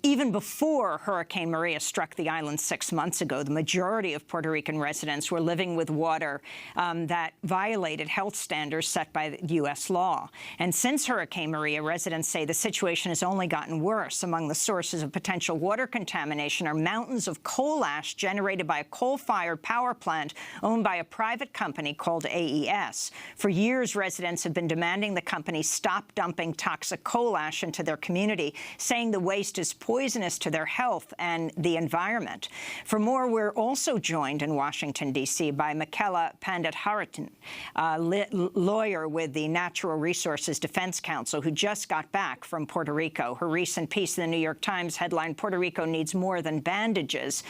Even before Hurricane Maria struck the island 6 months ago, the majority of Puerto Rican residents were living with water that violated health standards set by U.S. law. And since Hurricane Maria, residents say the situation has only gotten worse. Among the sources of potential water contamination are mountains of coal ash generated by a coal-fired power plant owned by a private company called AES. For years, residents have been demanding the company stop dumping toxic coal ash into their community, saying the waste is poisonous to their health and the environment. For more, we're also joined in Washington, D.C. by Michaela Pandit-Haritan, lawyer with the Natural Resources Defense Council, who just got back from Puerto Rico. Her recent piece in the New York Times headlined, "Puerto Rico Needs More Than Bandages."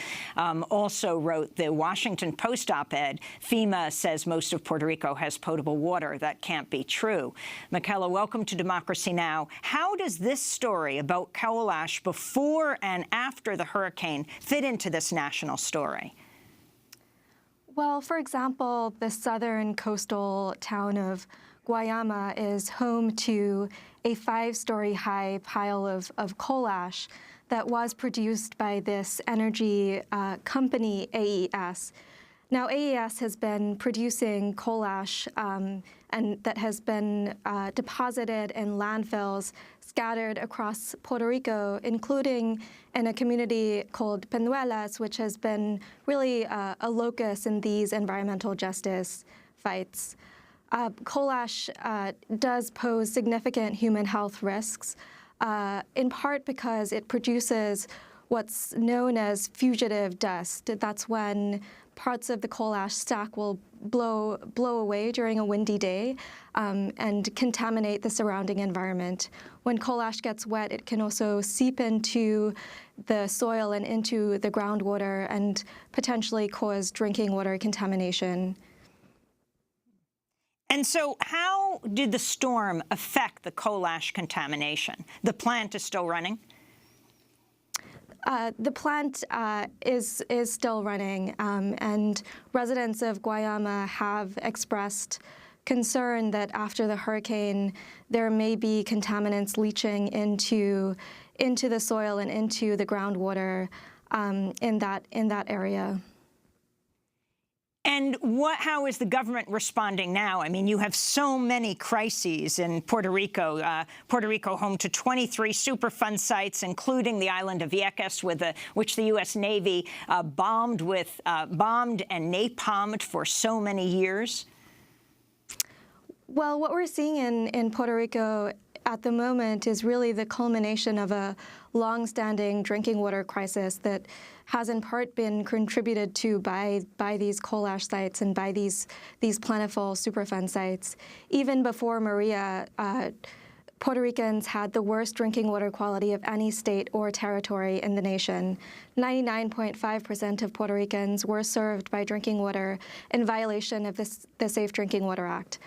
Also wrote the Washington Post op-ed, FEMA says most of Puerto Rico has potable water. That can't be true. Michaela, welcome to Democracy Now! How does this story about coal ash before and after the hurricane fit into this national story? Well, for example, the southern coastal town of Guayama is home to a 5-story high pile of coal ash that was produced by this energy company, AES. Now, AES has been producing coal ash and that has been deposited in landfills scattered across Puerto Rico, including in a community called Peñuelas, which has been really a locus in these environmental justice fights. Coal ash does pose significant human health risks, in part because it produces what's known as fugitive dust. That's when parts of the coal ash stack will blow away during a windy day and contaminate the surrounding environment. When coal ash gets wet, it can also seep into the soil and into the groundwater and potentially cause drinking water contamination. And so how did the storm affect the coal ash contamination? The plant is still running? The plant is still running, and residents of Guayama have expressed concern that after the hurricane, there may be contaminants leaching into the soil and into the groundwater in that area. And how is the government responding now? I mean, you have so many crises in Puerto Rico. Puerto Rico home to 23 Superfund sites, including the island of Vieques, which the U.S. Navy bombed and napalmed for so many years. Well, what we're seeing in Puerto Rico at the moment is really the culmination of a long-standing drinking water crisis that has in part been contributed to by these coal ash sites and by these plentiful Superfund sites. Even before Maria, Puerto Ricans had the worst drinking water quality of any state or territory in the nation. 99.5% of Puerto Ricans were served by drinking water in violation of the Safe Drinking Water Act.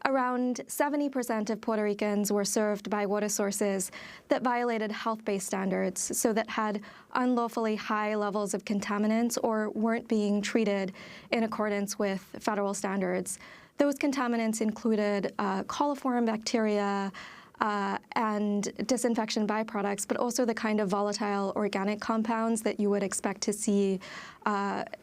Around 70% of Puerto Ricans were served by water sources that violated health-based standards, so that had unlawfully high levels of contaminants or weren't being treated in accordance with federal standards. Those contaminants included coliform bacteria, and disinfection byproducts, but also the kind of volatile organic compounds that you would expect to see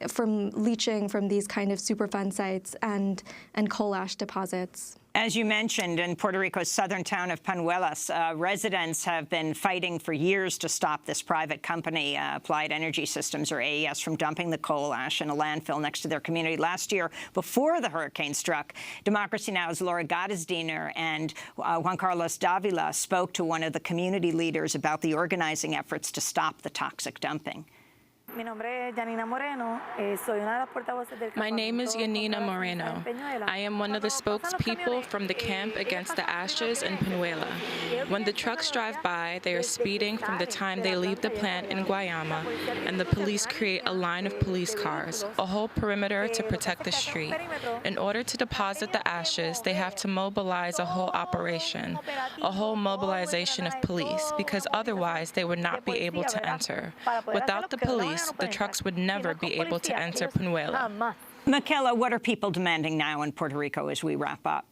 from leaching from these kind of Superfund sites and coal ash deposits. As you mentioned, in Puerto Rico's southern town of Peñuelas, residents have been fighting for years to stop this private company, Applied Energy Systems, or AES, from dumping the coal ash in a landfill next to their community. Last year, before the hurricane struck, Democracy Now's Laura Gottesdiener and Juan Carlos Davila spoke to one of the community leaders about the organizing efforts to stop the toxic dumping. My name is Yanina Moreno. I am one of the spokespeople from the Camp Against the Ashes in Peñuela. When the trucks drive by, they are speeding from the time they leave the plant in Guayama, and the police create a line of police cars, a whole perimeter to protect the street. In order to deposit the ashes, they have to mobilize a whole operation, a whole mobilization of police, because otherwise they would not be able to enter. Without the police, the trucks would never be able to enter Peñuela. Michaela, what are people demanding now in Puerto Rico as we wrap up?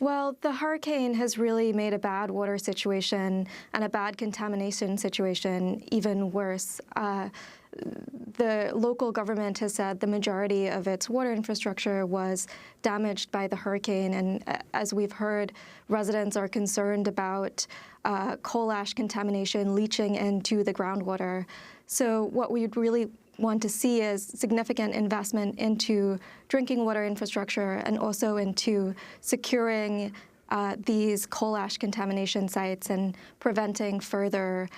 Well, the hurricane has really made a bad water situation and a bad contamination situation even worse. The local government has said the majority of its water infrastructure was damaged by the hurricane, and as we've heard, residents are concerned about coal ash contamination leaching into the groundwater. So what we'd really want to see is significant investment into drinking water infrastructure and also into securing these coal ash contamination sites and preventing further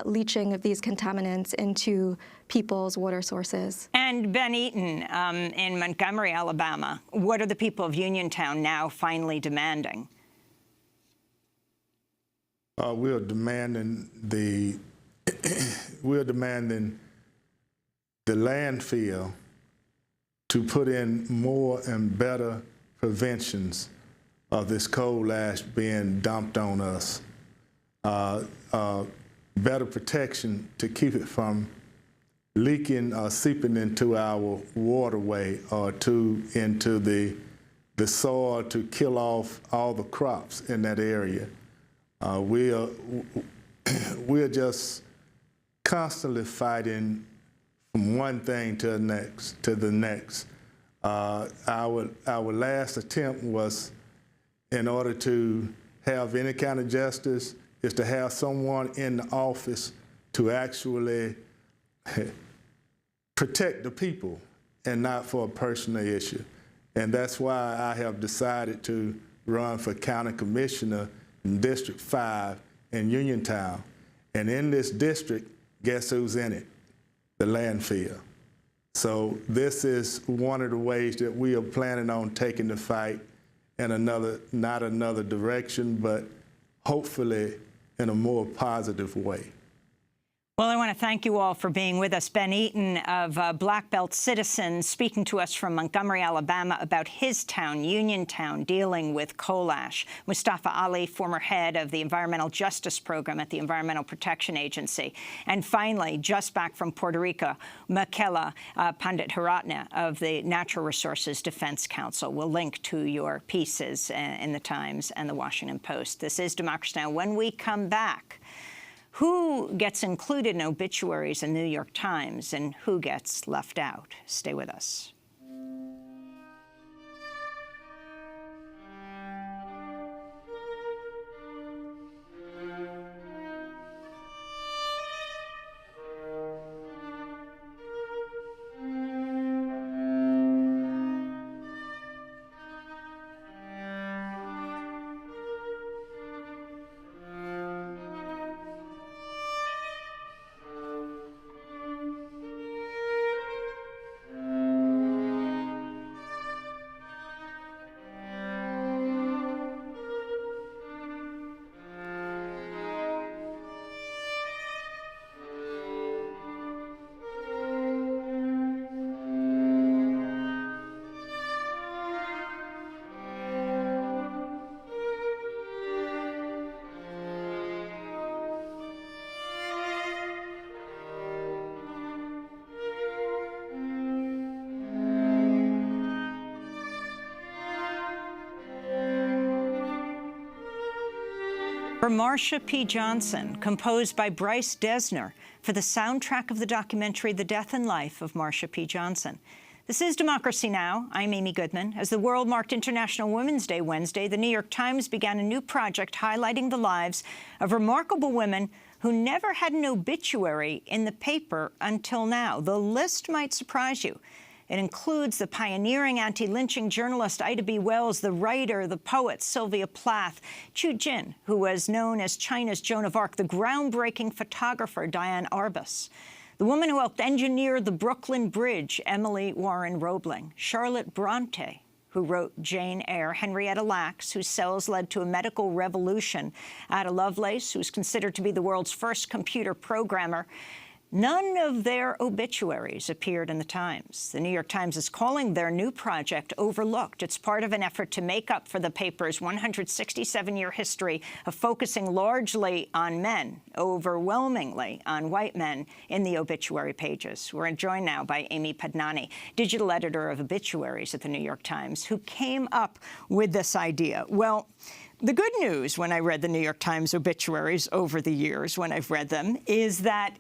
leaching of these contaminants into people's water sources. And Ben Eaton, in Montgomery, Alabama, what are the people of Uniontown now finally demanding? We're demanding the landfill to put in more and better preventions of this coal ash being dumped on us. Better protection to keep it from leaking or seeping into our waterway or into the soil to kill off all the crops in that area. We're just constantly fighting from one thing to the next. Our last attempt was, in order to have any kind of justice, is to have someone in the office to actually protect the people and not for a personal issue. And that's why I have decided to run for county commissioner in District 5 in Uniontown. And in this district, guess who's in it? The landfill. So this is one of the ways that we are planning on taking the fight in not another direction, but hopefully in a more positive way. Well, I want to thank you all for being with us. Ben Eaton of Black Belt Citizens speaking to us from Montgomery, Alabama, about his town, Uniontown, dealing with coal ash. Mustafa Ali, former head of the Environmental Justice Program at the Environmental Protection Agency. And finally, just back from Puerto Rico, Michaela Pandit-Hiratna of the Natural Resources Defense Council. We'll link to your pieces in the Times and the Washington Post. This is Democracy Now! When we come back, who gets included in obituaries in the New York Times and who gets left out? Stay with us. For Marsha P. Johnson, composed by Bryce Dessner for the soundtrack of the documentary The Death and Life of Marsha P. Johnson. This is Democracy Now! I'm Amy Goodman. As the world marked International Women's Day Wednesday, the New York Times began a new project highlighting the lives of remarkable women who never had an obituary in the paper until now. The list might surprise you. It includes the pioneering anti-lynching journalist Ida B. Wells, the writer, the poet Sylvia Plath, Chu Jin, who was known as China's Joan of Arc, the groundbreaking photographer Diane Arbus, the woman who helped engineer the Brooklyn Bridge, Emily Warren Roebling, Charlotte Bronte, who wrote Jane Eyre, Henrietta Lacks, whose cells led to a medical revolution, Ada Lovelace, who's considered to be the world's first computer programmer. None of their obituaries appeared in the Times. The New York Times is calling their new project Overlooked. It's part of an effort to make up for the paper's 167-year history of focusing largely on men, overwhelmingly on white men, in the obituary pages. We're joined now by Amy Padnani, digital editor of obituaries at the New York Times, who came up with this idea. Well, the good news when I read the New York Times obituaries over the years, when I've read them, is that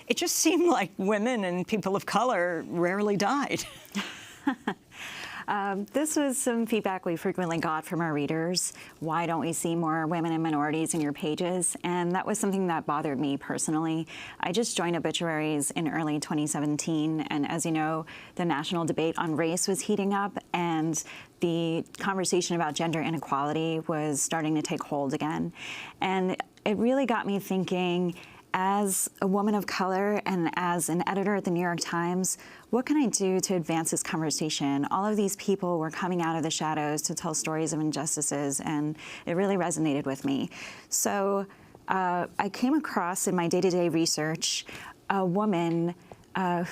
it just seemed like women and people of color rarely died. This was some feedback we frequently got from our readers. Why don't we see more women and minorities in your pages? And that was something that bothered me personally. I just joined obituaries in early 2017, and as you know, the national debate on race was heating up, and the conversation about gender inequality was starting to take hold again. And it really got me thinking, as a woman of color and as an editor at the New York Times, what can I do to advance this conversation? All of these people were coming out of the shadows to tell stories of injustices, and it really resonated with me. So I came across in my day-to-day research a woman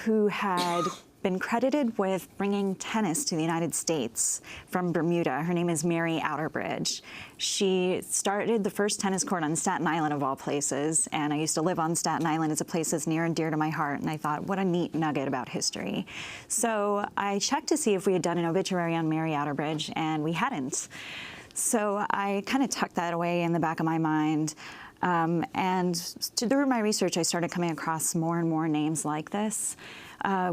who had been credited with bringing tennis to the United States from Bermuda. Her name is Mary Outerbridge. She started the first tennis court on Staten Island, of all places, and I used to live on Staten Island. It's a place that's near and dear to my heart, and I thought, what a neat nugget about history. So I checked to see if we had done an obituary on Mary Outerbridge, and we hadn't. So I kind of tucked that away in the back of my mind. And through my research, I started coming across more and more names like this.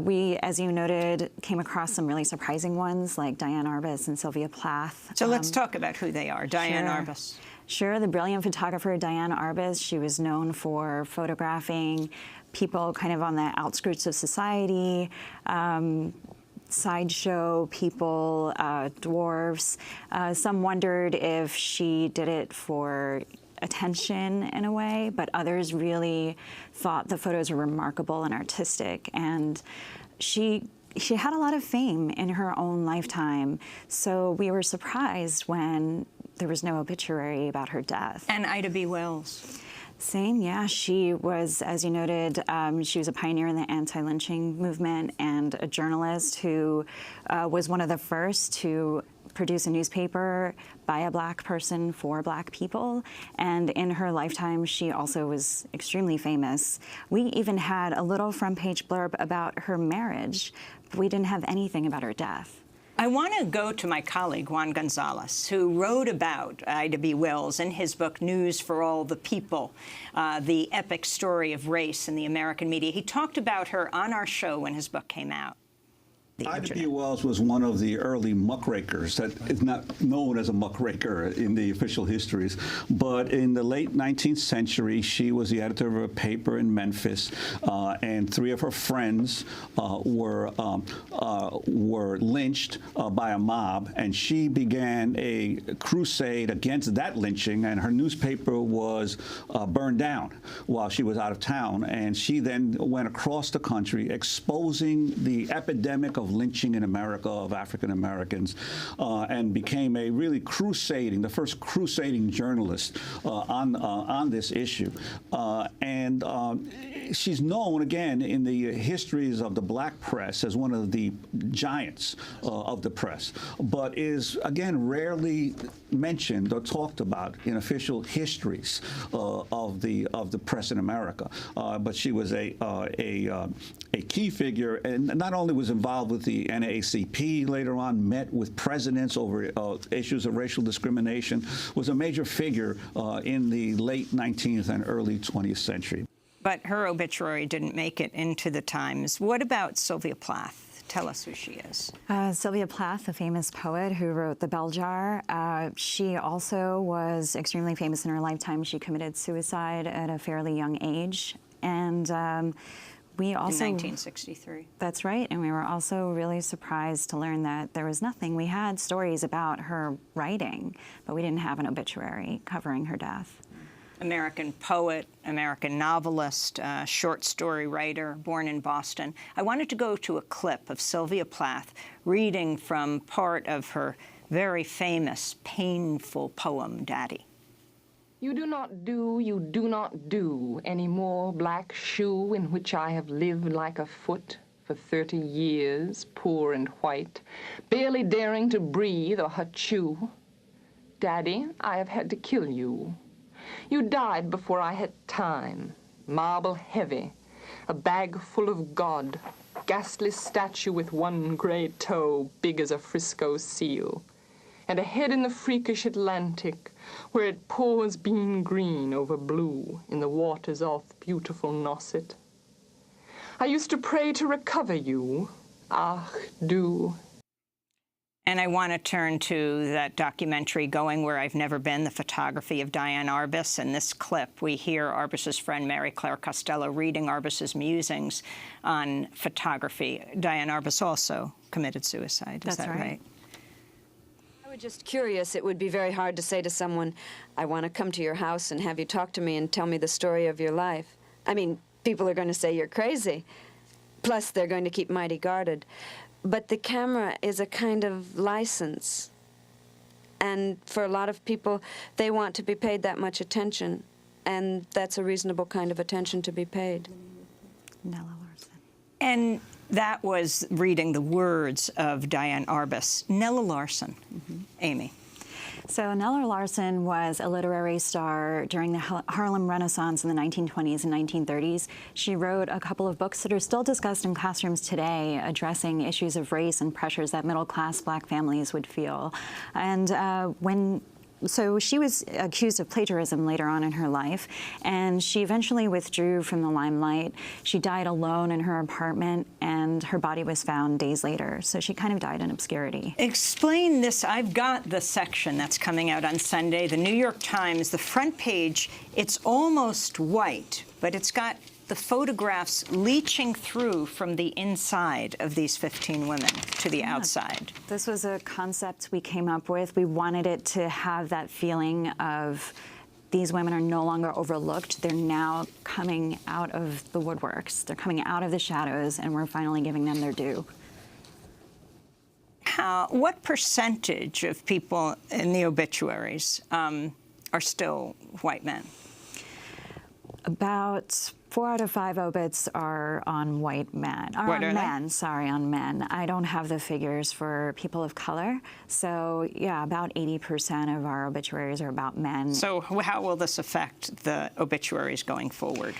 We, as you noted, came across some really surprising ones like Diane Arbus and Sylvia Plath. So let's talk about who they are. Diane Arbus. Sure, the brilliant photographer Diane Arbus. She was known for photographing people kind of on the outskirts of society, sideshow people, dwarfs. Some wondered if she did it for attention in a way, but others really thought the photos were remarkable and artistic. And she had a lot of fame in her own lifetime, so we were surprised when there was no obituary about her death. And Ida B. Wells. Same, yeah. She was, as you noted, she was a pioneer in the anti-lynching movement and a journalist who was one of the first to produce a newspaper by a Black person for Black people. And in her lifetime, she also was extremely famous. We even had a little front page blurb about her marriage, but we didn't have anything about her death. I want to go to my colleague, Juan Gonzalez, who wrote about Ida B. Wells in his book, News for All the People, the epic story of race in the American media. He talked about her on our show when his book came out. Ida B. Wells was one of the early muckrakers that is not known as a muckraker in the official histories. But in the late 19th century, she was the editor of a paper in Memphis, and three of her friends were lynched by a mob, and she began a crusade against that lynching, and her newspaper was burned down while she was out of town. And she then went across the country exposing the epidemic of lynching in America of African Americans, and became a really the first crusading journalist on this issue. And she's known, again, in the histories of the Black press as one of the giants of the press, but is, again, rarely mentioned or talked about in official histories of the press in America. But she was a key figure, and not only was involved involved with the NAACP later on, met with presidents over issues of racial discrimination, was a major figure in the late 19th and early 20th century. But her obituary didn't make it into the Times. What about Sylvia Plath? Tell us who she is. Sylvia Plath, the famous poet who wrote The Bell Jar. She also was extremely famous in her lifetime. She committed suicide at a fairly young age. And we also... In 1963. That's right. And we were also really surprised to learn that there was nothing. We had stories about her writing, but we didn't have an obituary covering her death. American poet, American novelist, short story writer, born in Boston. I wanted to go to a clip of Sylvia Plath reading from part of her very famous, painful poem, Daddy. You do not do any more black shoe in which I have lived like a foot for 30 years, poor and white, barely daring to breathe or chew. Daddy, I have had to kill you. You died before I had time, marble heavy, a bag full of God, ghastly statue with one gray toe big as a Frisco seal, and a head in the freakish Atlantic, where it pours bean green over blue in the waters off beautiful Nauset. I used to pray to recover you, ach du. And I want to turn to that documentary, Going Where I've Never Been, the photography of Diane Arbus. In this clip, we hear Arbus's friend Mary Claire Costello reading Arbus's musings on photography. Diane Arbus also committed suicide. Is that right? I was just curious. It would be very hard to say to someone, I want to come to your house and have you talk to me and tell me the story of your life. I mean, people are going to say you're crazy. Plus, they're going to keep mighty guarded. But the camera is a kind of license. And for a lot of people, they want to be paid that much attention. And that's a reasonable kind of attention to be paid. Nella Larson. And that was reading the words of Diane Arbus. Nella Larson. Amy. So Nella Larson was a literary star during the Harlem Renaissance in the 1920s and 1930s. She wrote a couple of books that are still discussed in classrooms today, addressing issues of race and pressures that middle-class black families would feel. And so she was accused of plagiarism later on in her life, and she eventually withdrew from the limelight. She died alone in her apartment, and her body was found days later. So she kind of died in obscurity. Explain this. I've got the section that's coming out on Sunday. The New York Times, the front page, it's almost white, but it's got the photographs leaching through from the inside of these 15 women to the outside. This was a concept we came up with. We wanted it to have that feeling of these women are no longer overlooked. They're now coming out of the woodworks. They're coming out of the shadows, and we're finally giving them their due. What percentage of people in the obituaries are still white men? About 4 out of 5 obits are on white men. On men. I don't have the figures for people of color. So, yeah, about 80% of our obituaries are about men. So how will this affect the obituaries going forward?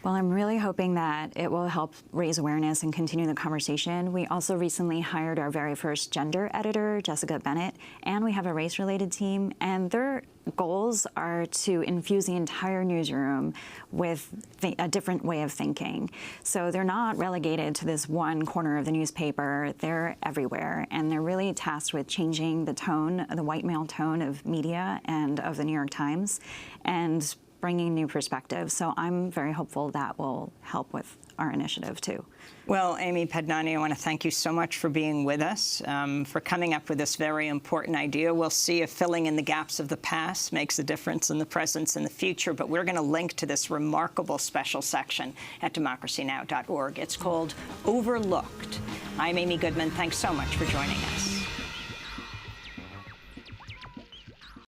Well, I'm really hoping that it will help raise awareness and continue the conversation. We also recently hired our very first gender editor, Jessica Bennett, and we have a race-related team, and their goals are to infuse the entire newsroom with a different way of thinking. So they're not relegated to this one corner of the newspaper. They're everywhere, and they're really tasked with changing the tone, the white male tone of media and of the New York Times, and bringing new perspectives. So I'm very hopeful that will help with our initiative, too. Well, Amy Padnani, I want to thank you so much for being with us, for coming up with this very important idea. We'll see if filling in the gaps of the past makes a difference in the present and the future, but we're going to link to this remarkable special section at democracynow.org. It's called Overlooked. I'm Amy Goodman. Thanks so much for joining us.